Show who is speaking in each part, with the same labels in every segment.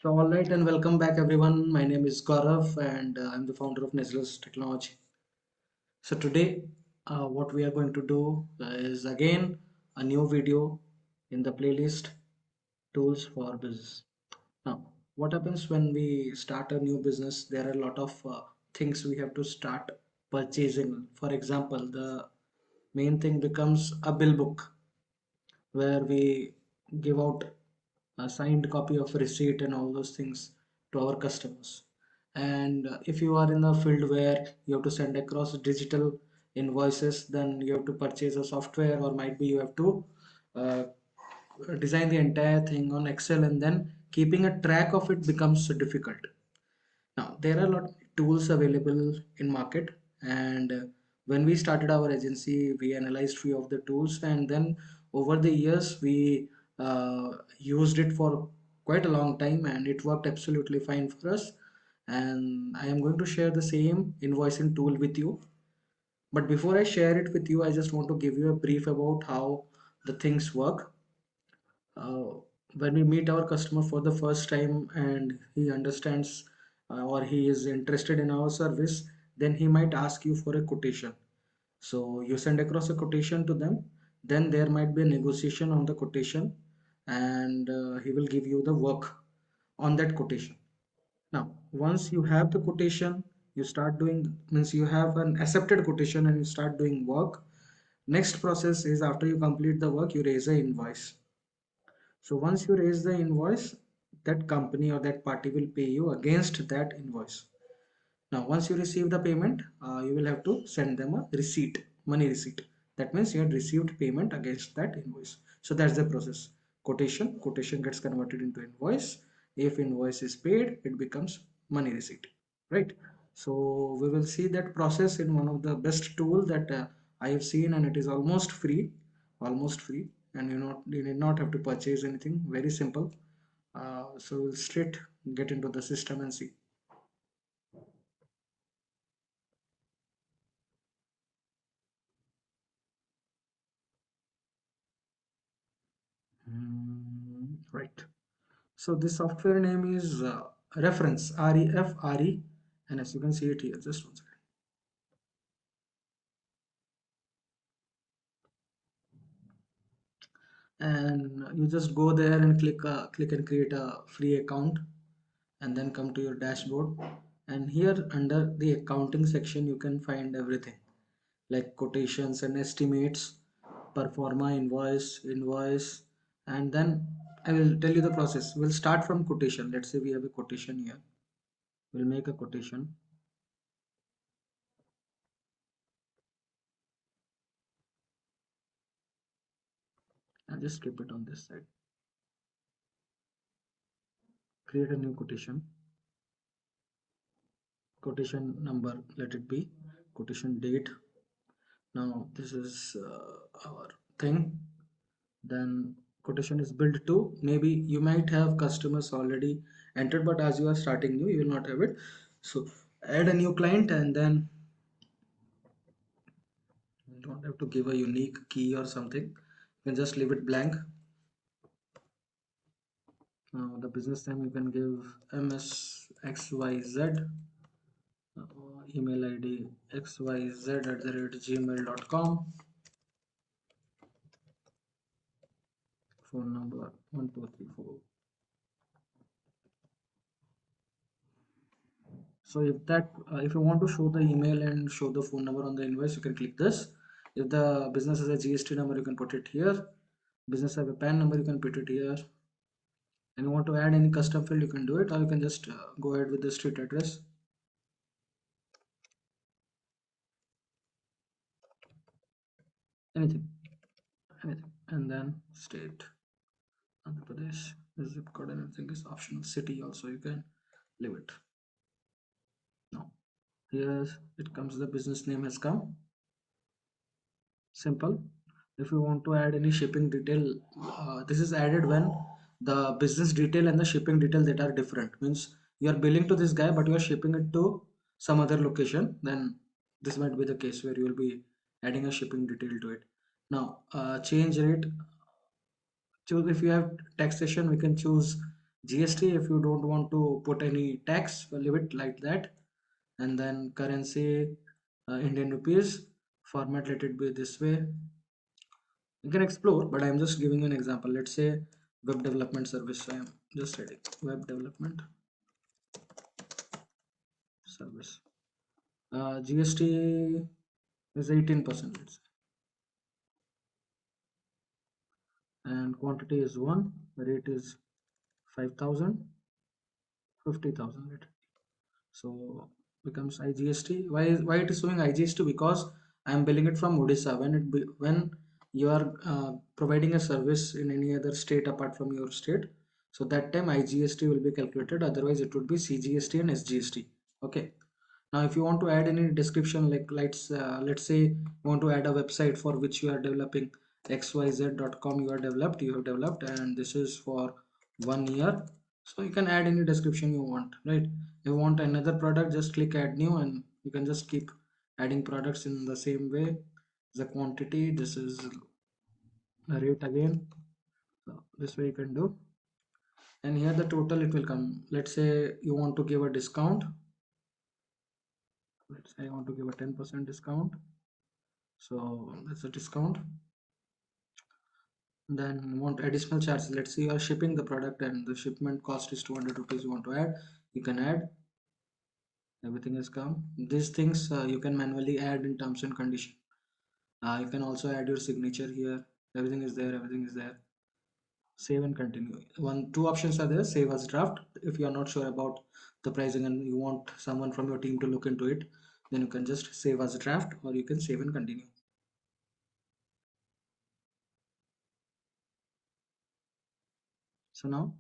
Speaker 1: So, all right, and welcome back, everyone. My name is Gaurav, and I'm the founder of Nestless Technology. So, today, what we are going to do is again a new video in the playlist Tools for Business. Now, what happens when we start a new business? There are a lot of things we have to start purchasing. For example, the main thing becomes a bill book where we give out a signed copy of receipt and all those things to our customers. And if you are in a field where you have to send across digital invoices, then you have to purchase a software, or might be you have to uh, design the entire thing on Excel, and then keeping a track of it becomes difficult. Now, there are a lot of tools available in market, and when we started our agency, we analyzed few of the tools, and then over the years we used it for quite a long time, and it worked absolutely fine for us. And I am going to share the same invoicing tool with you. But before I share it with you, I just want to give you a brief about how the things work. uh, when we meet our customer for the first time and he understands or he is interested in our service, then he might ask you for a quotation. So you send across a quotation to them, then there might be a negotiation on the quotation, and he will give you the work on that quotation. Now, once you have the quotation, you start doing, means you have an accepted quotation and you start doing work. Next process is, after you complete the work, you raise a invoice. So once you raise the invoice, that company or that party will pay you against that invoice. Now, once you receive the payment, you will have to send them a receipt, money receipt. That means you had received payment against that invoice. So that's the process. Quotation gets converted into invoice. If invoice is paid, it becomes money receipt, right? So we will see that process in one of the best tool that I have seen, and it is almost free, and you need not have to purchase anything. Very simple. So we'll straight get into the system and see. Right. So this software name is Reference, REFRE, and as you can see it here, just one second. And you just go there and click and create a free account, and then come to your dashboard. And here under the accounting section, you can find everything like quotations and estimates, performa invoice, and then I will tell you the process. We'll start from quotation. Let's say we have a quotation here. We'll make a quotation. I'll just keep it on this side. Create a new quotation. Quotation number, let it be quotation date. Now this is our thing. Then quotation is built to, maybe you might have customers already entered, but as you are starting new, you will not have it. So add a new client, and then you don't have to give a unique key or something. You can just leave it blank. Now the business name you can give MSXYZ, email ID xyz@gmail.com, phone number 1234. So if you want to show the email and show the phone number on the invoice, you can click this. If the business has a GST number, you can put it here. Business have a PAN number, you can put it here. And you want to add any custom field, you can do it, or you can just go ahead with the street address. Anything, anything, and then state, Andhra Pradesh, the zip code, and everything is optional. City also you can leave it. Now here it comes, the business name has come. Simple. If you want to add any shipping detail, this is added when the business detail and the shipping detail that are different, means you are billing to this guy but you are shipping it to some other location, then this might be the case where you will be adding a shipping detail to it. Now change rate, choose. If you have taxation, we can choose GST, if you don't want to put any tax, leave it like that. And then currency, Indian rupees, format, let it be this way. You can explore, but I'm just giving you an example. Let's say web development service. So I'm just writing web development service. GST is 18%, let's say, and quantity is 1, rate is 5,000, 50,000. So becomes IGST. Why it is showing IGST? Because I am billing it from Odisha. When you are providing a service in any other state apart from your state, so that time IGST will be calculated. Otherwise, it would be CGST and SGST. Okay. Now, if you want to add any description, like let's say you want to add a website for which you are developing xyz.com, you have developed, and this is for 1 year. So you can add any description you want, right? If you want another product, just click add new, and you can just keep adding products in the same way. The quantity, this is the rate again. So this way you can do, and here the total it will come. Let's say you want to give a discount. Let's say I want to give a 10% discount. So that's a discount. Then want additional charges. Let's say you are shipping the product and the shipment cost is 200 rupees. You want to add, you can add. Everything has come. These things you can manually add in terms and condition. You can also add your signature here. Everything is there. Everything is there. Save and continue. Two options are there. Save as draft. If you are not sure about the pricing and you want someone from your team to look into it, then you can just save as a draft, or you can save and continue. So now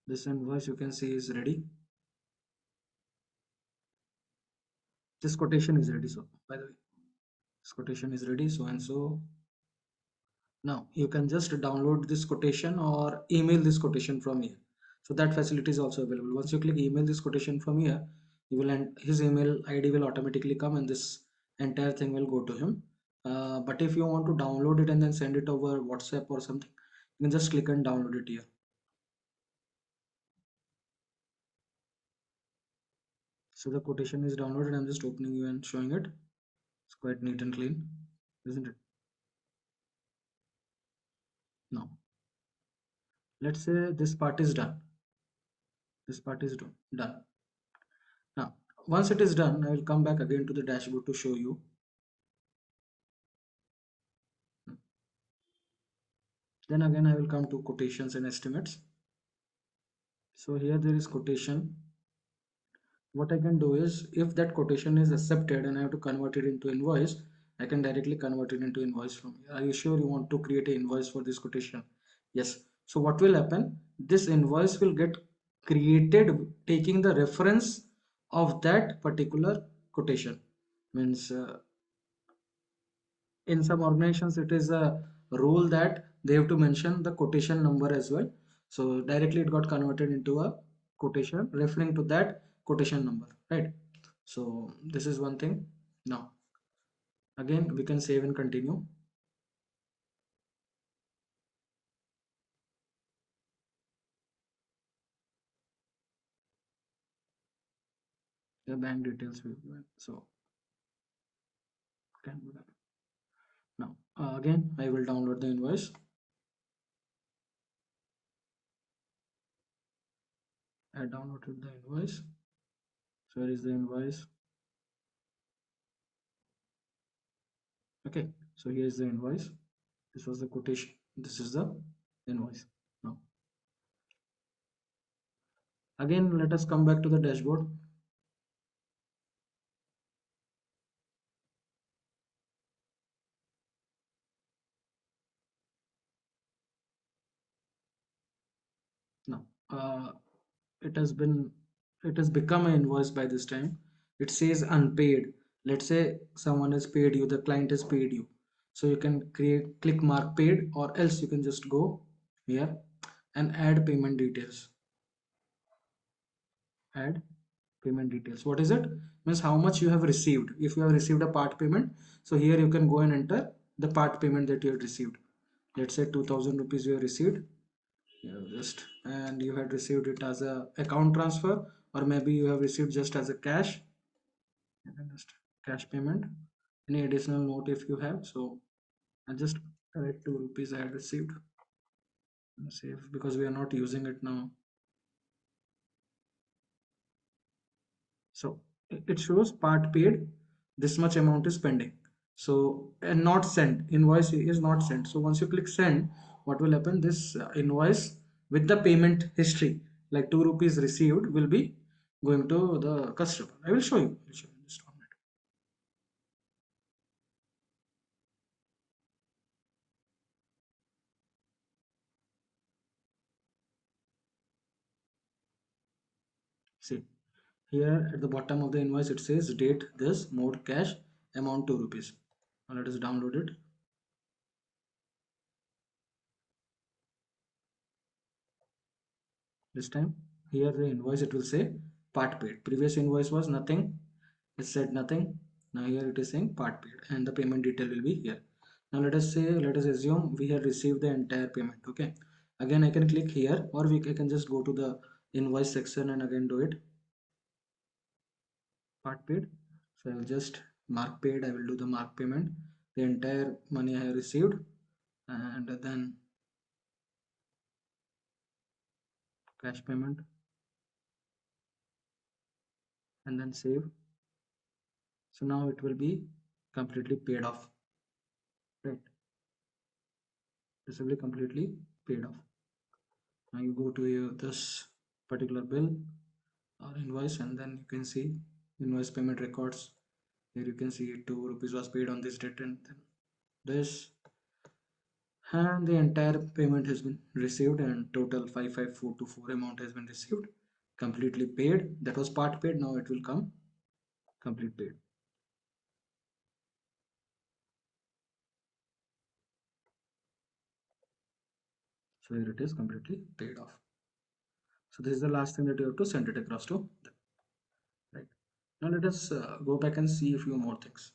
Speaker 1: this invoice you can see is ready. This quotation is ready. So by the way, this quotation is ready, so and so. Now you can just download this quotation or email this quotation from here. So that facility is also available. Once you click email this quotation from here, you will, and his email ID will automatically come, and this entire thing will go to him. But if you want to download it and then send it over WhatsApp or something, you can just click and download it here. So the quotation is downloaded. I'm just opening you and showing it. It's quite neat and clean, isn't it? Now let's say this part is done. This part is done. Now once it is done, I will come back again to the dashboard to show you. Then again I will come to quotations and estimates. So here there is quotation. What I can do is, if that quotation is accepted and I have to convert it into invoice, I can directly convert it into invoice from here. Are you sure you want to create an invoice for this quotation? Yes. So what will happen? This invoice will get created taking the reference of that particular quotation. Means in some organizations it is a rule that they have to mention the quotation number as well. So directly it got converted into a quotation referring to that quotation number, right? So this is one thing. Now again we can save and continue. The bank details will be given. So can do that. Now again I will download the invoice. I downloaded the invoice. So where is the invoice? Okay, so here is the invoice. This was the quotation. This is the invoice. Now again let us come back to the dashboard. Now it has been, it has become an invoice by this time. It says unpaid. Let's say someone has paid you, the client has paid you, so you can click mark paid, or else you can just go here and add payment details. Add payment details. What is it? Means how much you have received. If you have received a part payment, so here you can go and enter the part payment that you have received. Let's say 2000 rupees you have received. just, and you had received it as a account transfer, or maybe you have received just as a cash. You can just cash payment, any additional note if you have. So I just write 2 rupees I had received. Save, because we are not using it now. So it shows part paid, this much amount is pending. So, and not sent, invoice is not sent. So once you click send, what will happen, this invoice with the payment history, like 2 rupees received, will be going to the customer. I will show you, just 1 minute. See, here at the bottom of the invoice it says date this, mode cash, amount 2 rupees. Now let us download it. This time here the invoice, it will say part paid. Previous invoice was nothing, it said nothing. Now here it is saying part paid, and the payment detail will be here. Now let us say, let us assume we have received the entire payment. Okay, again I can click here, or I can just go to the invoice section and again do it, part paid. So I will just mark paid, I will do the mark payment, the entire money I have received, and then cash payment, and then save. So now it will be completely paid off, right? This will be completely paid off. Now you go to this particular bill or invoice, and then you can see invoice payment records. Here you can see 2 rupees was paid on this date, and then this, and the entire payment has been received, and total 55424 amount has been received, completely paid. That was part paid, now it will come complete paid. So here it is completely paid off. So this is the last thing that you have to send it across to them, right? Now let us go back and see a few more things.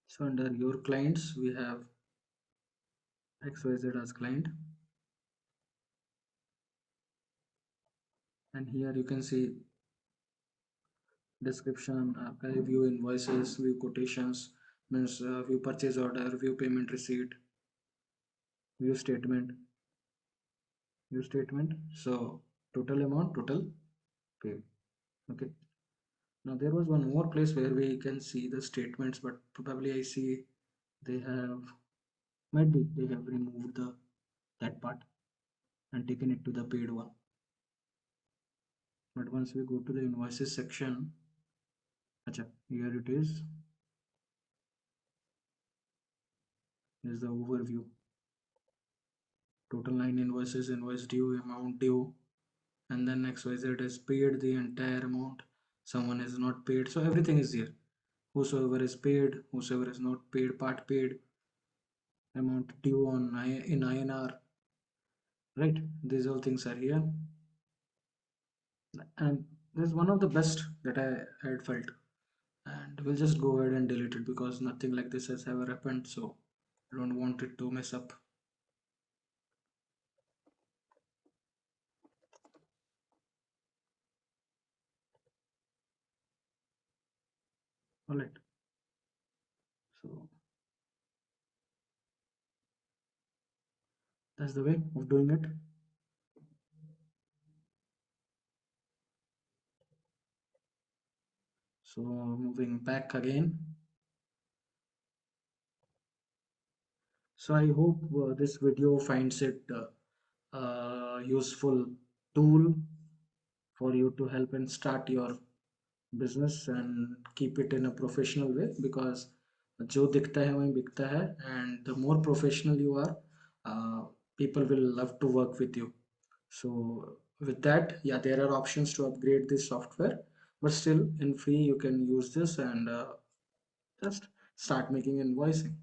Speaker 1: So under your clients we have XYZ as client, and here you can see description, view invoices, view quotations, means view purchase order, view payment receipt, view statement, view statement. So total amount, total paid. Okay. Now there was one more place where we can see the statements, but probably I see they have, might be they have removed the that part and taken it to the paid one. But once we go to the invoices section, acha, here it is. Is the overview. Total 9 invoices, invoice due, amount due, and then XYZ is paid the entire amount. Someone is not paid, so everything is here. Whosoever is paid, whosoever is not paid, part paid, amount due in INR, right? These all things are here, and this is one of the best that I had felt. And we'll just go ahead and delete it because nothing like this has ever happened, so I don't want it to mess up. All right, so that's the way of doing it. So moving back again. So I hope this video finds it useful tool for you to help and start your business and keep it in a professional way, because जो दिखता है वहीं बिकता है, and the more professional you are, people will love to work with you. So with that, yeah, there are options to upgrade this software, but still in free you can use this and just start making invoicing,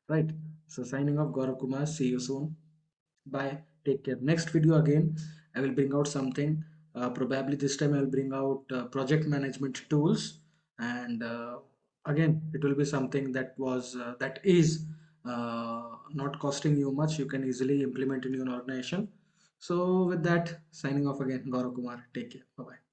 Speaker 1: right? So signing off, Gaurav Kumar. See you soon. Bye. Take care. Next video again, I will bring out something. Probably this time I will bring out project management tools, and again it will be something that is not costing you much. You can easily implement in your organization. So with that, signing off again, Gaurav Kumar. Take care. Bye bye.